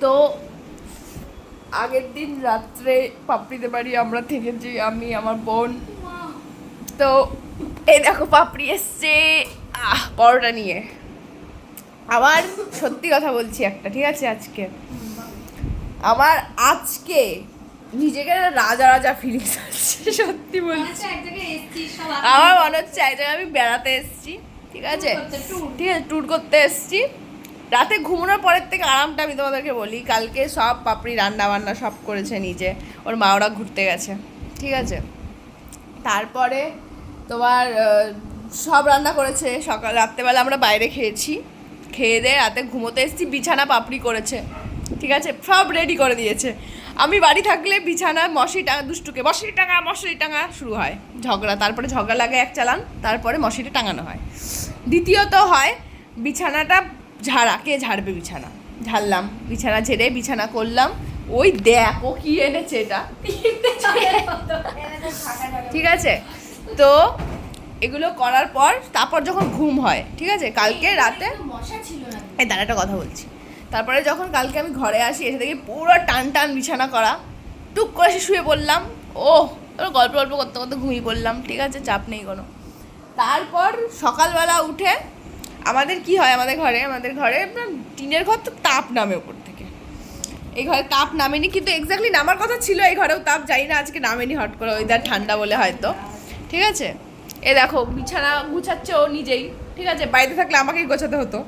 তো আগের দিন রাত্রে পাপড়িদের বাড়ি আমরা থেকেছি, আমি আমার বোন। তো এই দেখো পাপড়ি এসছে পরোটা নিয়ে। আমার সত্যি কথা বলছি একটা, ঠিক আছে, আজকে নিজেকে রাজা রাজা ফিলিংস আসছে, সত্যি বলছি। আমার মনে হচ্ছে এক জায়গায় আমি বেড়াতে এসেছি, ঠিক আছে, ট্যুর করতে এসেছি। রাতে ঘুমানোর পরের থেকে আরামটা আমি তোমাদেরকে বলি, কালকে সব পাপড়ি রান্না বান্না সব করেছে নিজে, ওর মা ওরা ঘুরতে গেছে, ঠিক আছে। তারপরে তোমার সব রান্না করেছে, রাত্রেবেলা আমরা বাইরে খেয়েছি, খেয়ে দিয়ে রাতে ঘুমোতে এসেছি, বিছানা পাপড়ি করেছে, ঠিক আছে, সব রেডি করে দিয়েছে। আমি বাড়ি থাকলে বিছানা মশারি টাঙা, দুষ্টুকে মশারি টাঙা শুরু হয় ঝগড়া, তারপরে ঝগড়া লাগে এক চালান, তারপরে মশারি টাঙানো হয়। দ্বিতীয়ত হয় বিছানাটা ঝাড়া, কে ঝাড়বে বিছানা, ঝাড়লাম, বিছানা ঝেড়ে বিছানা করলাম। ওই দেখো কি এনেছে এটা, ঠিক আছে। তো এগুলো করার পর তারপর যখন ঘুম হয়, ঠিক আছে, কালকে রাতে এই দাঁড়াটা কথা বলছি, তারপরে যখন কালকে আমি ঘরে আসি, এসে দেখি পুরো টান টান বিছানা করা, টুক করে এসে শুয়ে পড়লাম। গল্প করতে করতে ঘুমিয়ে পড়লাম, ঠিক আছে, চাপ নেই কোনো। তারপর সকালবেলা উঠে আমাদের কি হয়, আমাদের ঘরে টিনের ঘর, তো তাপ নামে ওপর থেকে। এই ঘরে তাপ নামেনি, কিন্তু এক্স্যাক্টলি নামার কথা ছিল এই ঘরেও তাপ, জানি না আজকে নামেনি, হট করে ওয়েদার ঠান্ডা বলে হয়তো, ঠিক আছে। এ দেখো বিছানা গুছাচ্ছে ও নিজেই, ঠিক আছে, বাড়িতে থাকলে আমাকেই গোছাতে হতো।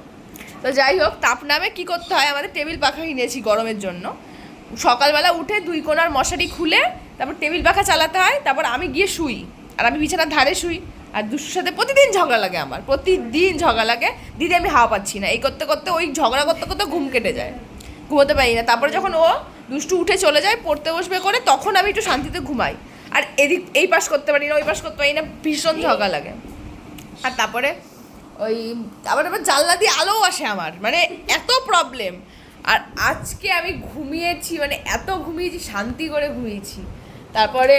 তো যাই হোক, তাপ নামে কী করতে হয়, আমাদের টেবিল পাখা কিনেছি গরমের জন্য। সকালবেলা উঠে 2 কোণার মশারি খুলে তারপর টেবিল পাখা চালাতে হয়, তারপর আমি গিয়ে শুই, আর আমি বিছানার ধারে শুই। আর দুষ্টুর সাথে প্রতিদিন ঝগড়া লাগে, আমার প্রতিদিন ঝগড়া লাগে, দিদি আমি হাওয়া পাচ্ছি না, এই করতে করতে ওই ঝগড়া করতে করতে ঘুম কেটে যায়, ঘুমোতে পারি না। তারপরে যখন ও দুষ্টু উঠে চলে যায় পড়তে বসবে করে, তখন আমি একটু শান্তিতে ঘুমাই, আর এই পাশ করতে পারি না, ওই পাশ করতে পারি না, ভীষণ ঝগড়া লাগে। আর তারপরে ওই আবার জানলা দিয়ে আলোও আসে আমার, মানে এত প্রবলেম। আর আজকে আমি ঘুমিয়েছি, মানে এত ঘুমিয়েছি, শান্তি করে ঘুমিয়েছি। তারপরে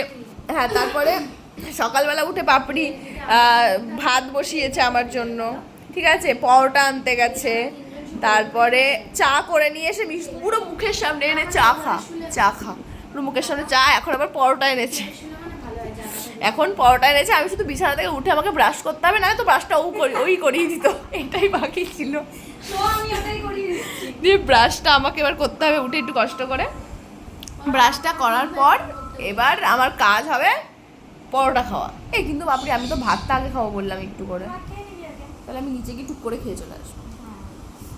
সকালবেলা উঠে পাপড়ি ভাত বসিয়েছে আমার জন্য, ঠিক আছে, পরোটা আনতে গেছে, তারপরে চা করে নিয়ে এসে পুরো মুখের সামনে এনে চা খা পুরো মুখের সামনে চা। এখন আবার পরোটা এনেছে, আমি শুধু বিছানা থেকে উঠে আমাকে ব্রাশ করতে হবে, না তো ব্রাশটা ওই করিয়ে দিত, এটাই বাকি ছিল, দিয়ে ব্রাশটা আমাকে এবার করতে হবে উঠে একটু কষ্ট করে। ব্রাশটা করার পর এবার আমার কাজ হবে পরোটা খাওয়া। কিন্তু বাপরে, আমি তো ভাতটা আগে খাবো বললাম একটু করে, তাহলে আমি নিচে গিয়ে টুক করে খেয়ে চলে আসবো।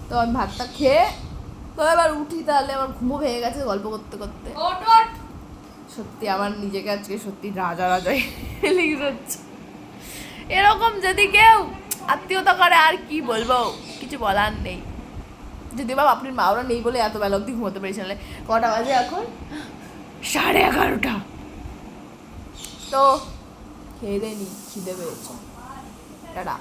তো আমি ভাতটা খেয়ে তো এবার উঠি, তাহলে আমার ঘুমো ভেঙে গেছে গল্প করতে করতে। সত্যি আমার নিজেকে আজকে সত্যি রাজা রাজাই ফিলিংস হচ্ছে। এরকম যদি কেউ আত্মীয়তা করে, আর কি বলবো, কিছু বলার নেই। যদি বা আপনার মা ওরা নেই বলে এত বেলা অব্দি ঘুমোতে পেরেছি, নাহলে কটা বাজে এখন, 11:30। তো খেয়ে দেয়নি, খিদে পেয়েছে, টাটা।